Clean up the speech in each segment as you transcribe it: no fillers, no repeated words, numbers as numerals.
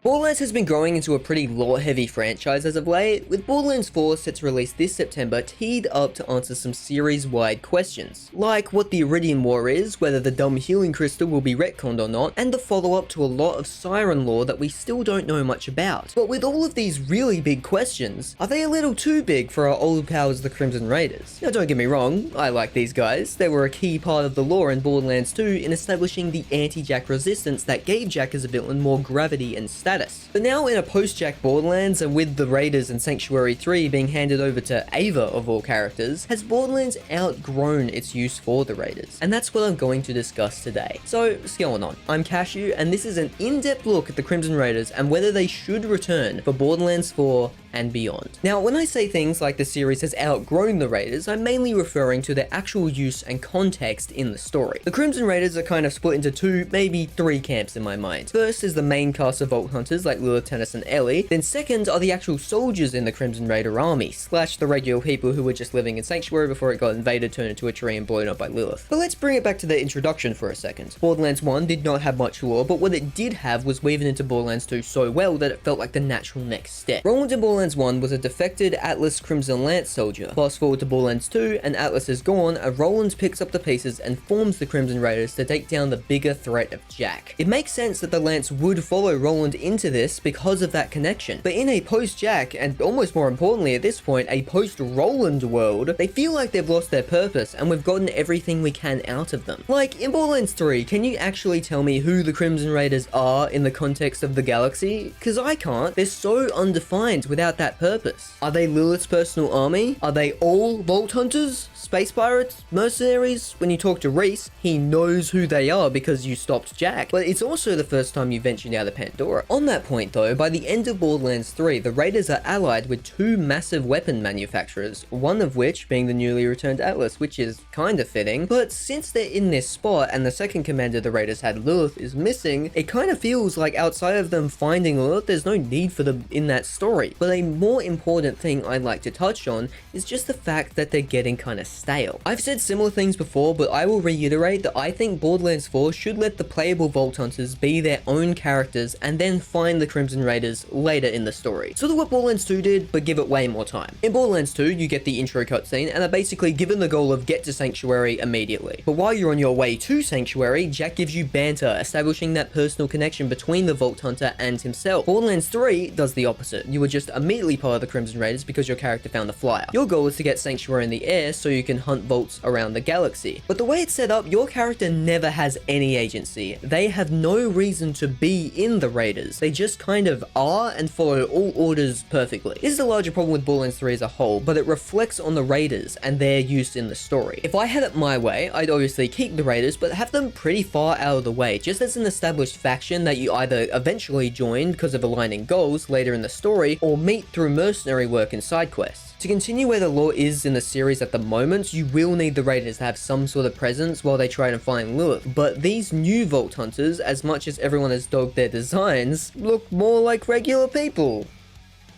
Borderlands has been growing into a pretty lore-heavy franchise as of late, with Borderlands 4 set to release this September teed up to answer some series-wide questions, like what the Iridium War is, whether the dumb healing crystal will be retconned or not, and the follow-up to a lot of Siren lore that we still don't know much about. But with all of these really big questions, are they a little too big for our old pals the Crimson Raiders? Now don't get me wrong, I like these guys. They were a key part of the lore in Borderlands 2 in establishing the anti-Jack resistance that gave Jack as a villain more gravity and status. But now in a post-Jack Borderlands, and with the Raiders and Sanctuary 3 being handed over to Ava of all characters, has Borderlands outgrown its use for the Raiders? And that's what I'm going to discuss today. So, what's going on? I'm Cashew, and this is an in-depth look at the Crimson Raiders and whether they should return for Borderlands 4 and beyond. Now, when I say things like the series has outgrown the Raiders, I'm mainly referring to their actual use and context in the story. The Crimson Raiders are kind of split into two, maybe three camps in my mind. First is the main cast of Vault Hunters like Lilith, Tannis, and Ellie. Then second are the actual soldiers in the Crimson Raider army, slash the regular people who were just living in Sanctuary before it got invaded, turned into a tree, and blown up by Lilith. But let's bring it back to the introduction for a second. Borderlands 1 did not have much lore, but what it did have was woven into Borderlands 2 so well that it felt like the natural next step. Roland in Borderlands 1 was a defected Atlas Crimson Lance soldier. Fast forward to Borderlands 2, and Atlas is gone, and Roland picks up the pieces and forms the Crimson Raiders to take down the bigger threat of Jack. It makes sense that the Lance would follow Roland into this because of that connection, but in a post-Jack, and almost more importantly at this point, a post-Roland world, they feel like they've lost their purpose, and we've gotten everything we can out of them. Like, in Borderlands 3, can you actually tell me who the Crimson Raiders are in the context of the galaxy? Because I can't. They're so undefined without that purpose. Are they Lilith's personal army? Are they all Vault Hunters? Space pirates? Mercenaries? When you talk to Reese, he knows who they are because you stopped Jack, but it's also the first time you ventured out of Pandora. On that point though, by the end of Borderlands 3, the Raiders are allied with two massive weapon manufacturers, one of which being the newly returned Atlas, which is kinda fitting, but since they're in this spot and the second commander the Raiders had, Lilith, is missing, it kinda feels like outside of them finding Lilith, there's no need for them in that story. But a more important thing I'd like to touch on is just the fact that they're getting kinda stale. I've said similar things before, but I will reiterate that I think Borderlands 4 should let the playable Vault Hunters be their own characters and then find the Crimson Raiders later in the story. Sort of what Borderlands 2 did, but give it way more time. In Borderlands 2, you get the intro cutscene and are basically given the goal of get to Sanctuary immediately. But while you're on your way to Sanctuary, Jack gives you banter, establishing that personal connection between the Vault Hunter and himself. Borderlands 3 does the opposite. You were just immediately part of the Crimson Raiders because your character found a flyer. Your goal is to get Sanctuary in the air so you can hunt vaults around the galaxy. But the way it's set up, your character never has any agency. They have no reason to be in the Raiders. They just kind of are and follow all orders perfectly. This is a larger problem with Borderlands 3 as a whole, but it reflects on the Raiders and their use in the story. If I had it my way, I'd obviously keep the Raiders, but have them pretty far out of the way, just as an established faction that you either eventually join because of aligning goals later in the story, or meet through mercenary work and side quests. To continue where the lore is in the series at the moment, you will need the Raiders to have some sort of presence while they try to find Lilith, but these new Vault Hunters, as much as everyone has dogged their designs, look more like regular people.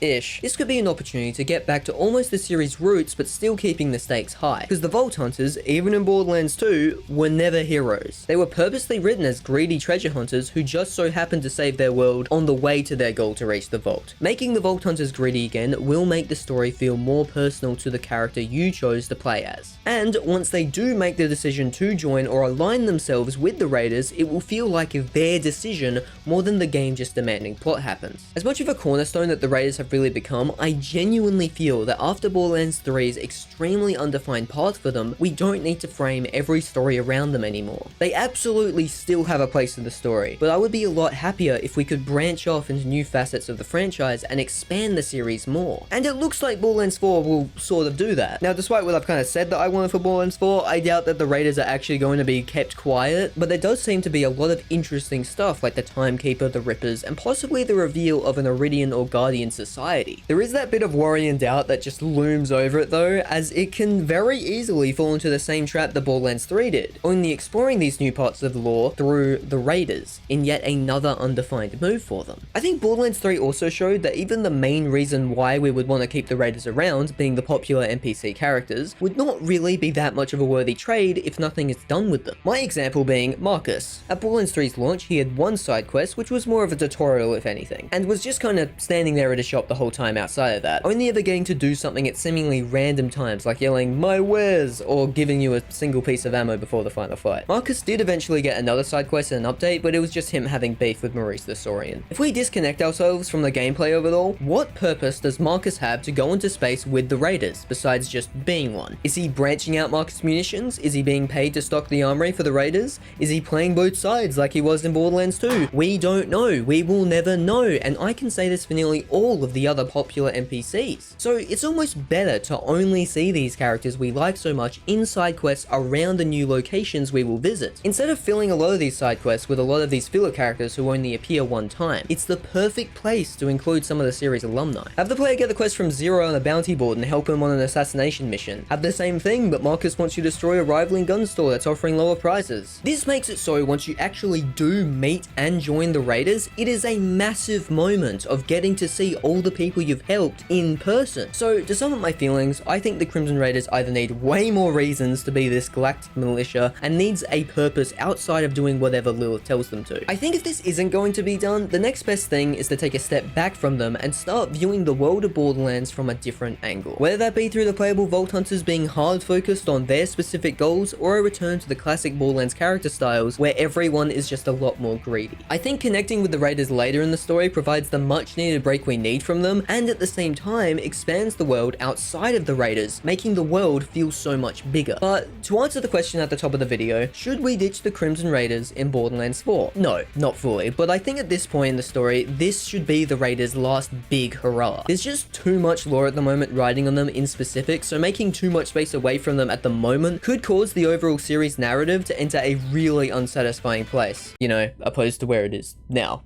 This could be an opportunity to get back to almost the series' roots, but still keeping the stakes high. Because the Vault Hunters, even in Borderlands 2, were never heroes. They were purposely written as greedy treasure hunters who just so happened to save their world on the way to their goal to reach the vault. Making the Vault Hunters greedy again will make the story feel more personal to the character you chose to play as. And once they do make the decision to join or align themselves with the Raiders, it will feel like their decision more than the game just demanding plot happens. As much of a cornerstone that the Raiders have really become, I genuinely feel that after Borderlands 3's extremely undefined path for them, we don't need to frame every story around them anymore. They absolutely still have a place in the story, but I would be a lot happier if we could branch off into new facets of the franchise and expand the series more. And it looks like Borderlands 4 will sort of do that. Now, despite what I've kind of said that I wanted for Borderlands 4, I doubt that the Raiders are actually going to be kept quiet, but there does seem to be a lot of interesting stuff like the Timekeeper, the Rippers, and possibly the reveal of an Iridian or Guardian society society. There is that bit of worry and doubt that just looms over it though, as it can very easily fall into the same trap that Borderlands 3 did, only exploring these new parts of the lore through the Raiders, in yet another undefined move for them. I think Borderlands 3 also showed that even the main reason why we would want to keep the Raiders around, being the popular NPC characters, would not really be that much of a worthy trade if nothing is done with them. My example being Marcus. At Borderlands 3's launch, he had one side quest which was more of a tutorial if anything, and was just kind of standing there at a shop the whole time outside of that, only ever getting to do something at seemingly random times like yelling "my wares" or giving you a single piece of ammo before the final fight. Marcus did eventually get another side quest and an update, but it was just him having beef with Maurice the Saurian. If we disconnect ourselves from the gameplay of it all, what purpose does Marcus have to go into space with the Raiders, besides just being one? Is he branching out Marcus munitions? Is he being paid to stock the armory for the Raiders? Is he playing both sides like he was in Borderlands 2? We don't know. We will never know, and I can say this for nearly all of the other popular NPCs. So it's almost better to only see these characters we like so much in side quests around the new locations we will visit, instead of filling a lot of these side quests with a lot of these filler characters who only appear one time. It's the perfect place to include some of the series alumni. Have the player get the quest from Zero on a bounty board and help him on an assassination mission. Have the same thing, but Marcus wants you to destroy a rivaling gun store that's offering lower prices. This makes it so once you actually do meet and join the Raiders, it is a massive moment of getting to see all the people you've helped in person. So to sum up my feelings, I think the Crimson Raiders either need way more reasons to be this galactic militia and needs a purpose outside of doing whatever Lilith tells them to. I think if this isn't going to be done, the next best thing is to take a step back from them and start viewing the world of Borderlands from a different angle. Whether that be through the playable Vault Hunters being hard focused on their specific goals, or a return to the classic Borderlands character styles where everyone is just a lot more greedy. I think connecting with the Raiders later in the story provides the much needed break we need from them, and at the same time expands the world outside of the Raiders, making the world feel so much bigger. But to answer the question at the top of the video, should we ditch the Crimson Raiders in Borderlands 4? No, not fully, but I think at this point in the story, this should be the Raiders' last big hurrah. There's just too much lore at the moment riding on them in specific, so making too much space away from them at the moment could cause the overall series narrative to enter a really unsatisfying place, you know, opposed to where it is now.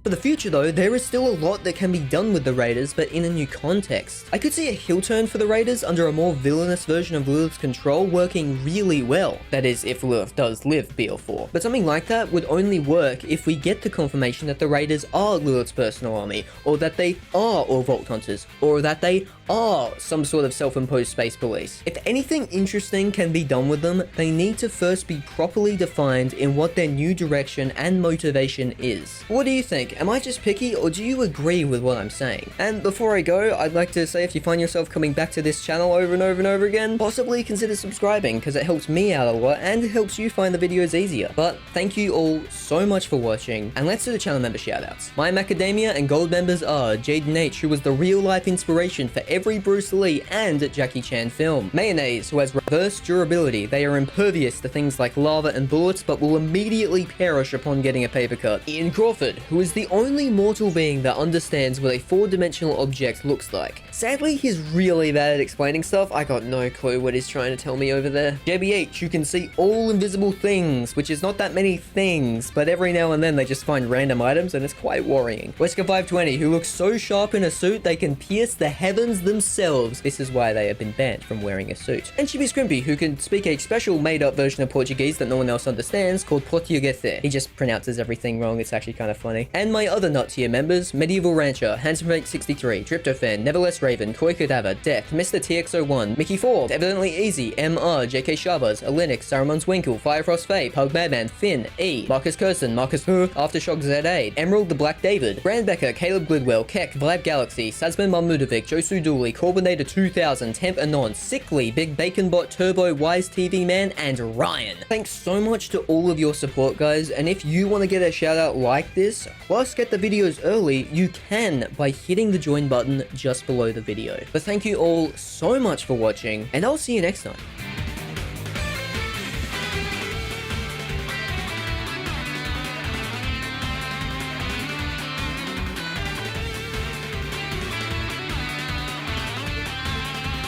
For the future though, there is still a lot that can be done with the Raiders, but in a new context. I could see a heel turn for the Raiders under a more villainous version of Lilith's control working really well. That is, if Lilith does live BL4. But something like that would only work if we get the confirmation that the Raiders are Lilith's personal army, or that they are all Vault Hunters, or that they are some sort of self-imposed space police. If anything interesting can be done with them, they need to first be properly defined in what their new direction and motivation is. What do you think? Am I just picky, or do you agree with what I'm saying? And before I go, I'd like to say if you find yourself coming back to this channel over and over and over again, possibly consider subscribing, because it helps me out a lot and it helps you find the videos easier. But thank you all so much for watching, and let's do the channel member shoutouts. My Macadamia and Gold members are Jaden H, who was the real life inspiration for every Bruce Lee and Jackie Chan film. Mayonnaise, who has reverse durability. They are impervious to things like lava and bullets, but will immediately perish upon getting a paper cut. Ian Crawford, who is the only mortal being that understands what a four-dimensional object looks like. Sadly, he's really bad at explaining stuff. I got no clue what he's trying to tell me over there. JBH, who can see all invisible things, which is not that many things, but every now and then they just find random items and it's quite worrying. Wesker 520, who looks so sharp in a suit they can pierce the heavens themselves. This is why they have been banned from wearing a suit. And Chibi Scrimpy, who can speak a special made-up version of Portuguese that no one else understands called Portuguese. He just pronounces everything wrong. It's actually kind of funny. And my other nut tier members, Medieval Rancher, Handsome63, Tryptophan, Nevertheless Raven, Koi Cadaver, Death, Mr. TX01, Mickey Ford, Evidently Easy, MR, JK Shabazz, Alinix, Saruman's Winkle, Firefrost Faye, Pug Madman, Finn, E, Marcus Curson, Marcus Aftershock Z8, Emerald the Black David, Brand Becker, Caleb Glidwell, Keck, Vibe Galaxy, Sazman Mahmudovic, Josu Dooley, Corbinator 2000, Temp Anon, Sickly, Big Bacon Bot, Turbo, Wise TV Man, and Ryan. Thanks so much to all of your support, guys, and if you want to get a shout out like this, plus get the videos early, you can by hitting the join button just below the video. But thank you all so much for watching, and I'll see you next time.